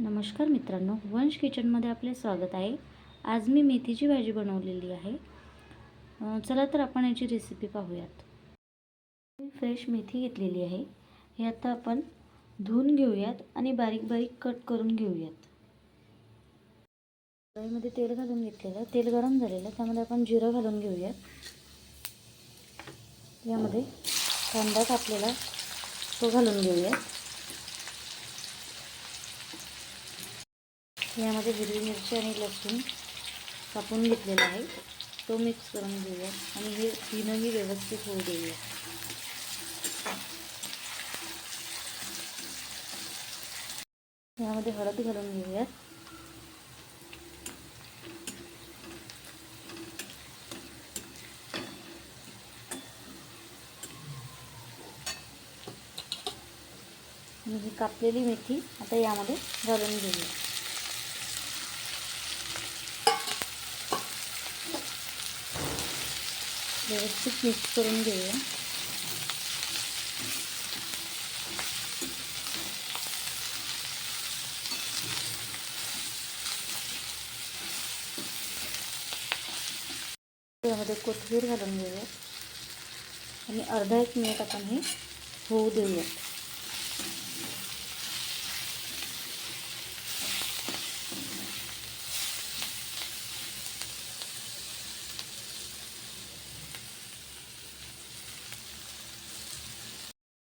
नमस्कार मित्रांनो, वंश किचनमध्ये आपले स्वागत आहे। आज मी मेथीची भाजी बनवलेली आहे। चला तर आपण याची रेसिपी पाहूयात। फ्रेश मेथी घेतलेली आहे। हे आता आपण धुवून घेऊयात आणि बारीक बारीक कट करून घेऊयात। कढईमध्ये तेल घालून घेतलेलं, तेल गरम झालेलं, त्यामध्ये आपण जिरं घालून घेऊयात। यामध्ये कांदा कापलेला तो घालून घेऊयात। यामध्ये हिरवी मिरची आणि लसूण कापून घेतलेला आहे, तो मिक्स करून घेऊया आणि हे तीनही व्यवस्थित होऊ देऊया। यामध्ये हळद घालून घेऊया। आणि ही कापलेली मेथी आता यामध्ये घालून घेऊया। व्यवस्थित मिक्स करून घेऊया। यामध्ये कोथिंबीर घालून घेऊया आणि अर्धा एक मिनिट आपण हे होऊ देऊया।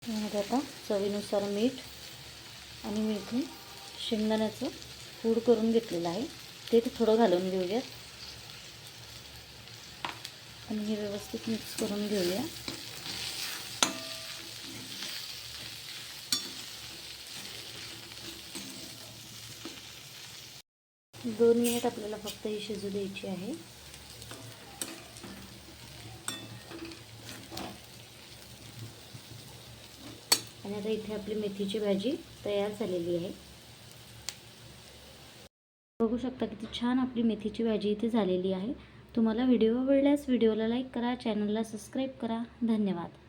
यामध्ये आता चवीनुसार मीठ आणि मेथी शेंगदाण्याचं पूड करून घेतलेलं आहे, ते थोडं घालून घेऊया आणि हे व्यवस्थित मिक्स करून घेऊया। दोन मिनिट आपल्याला फक्त ही शिजू द्यायची आहे। आणि आता इथे आपली मेथीची भाजी तयार झालेली आहे। बघू शकता किती छान आपली मेथीची भाजी इथे झालेली आहे। तुम्हाला व्हिडिओ आवडल्यास व्हिडिओला लाईक करा, चॅनलला सबस्क्राईब करा। धन्यवाद।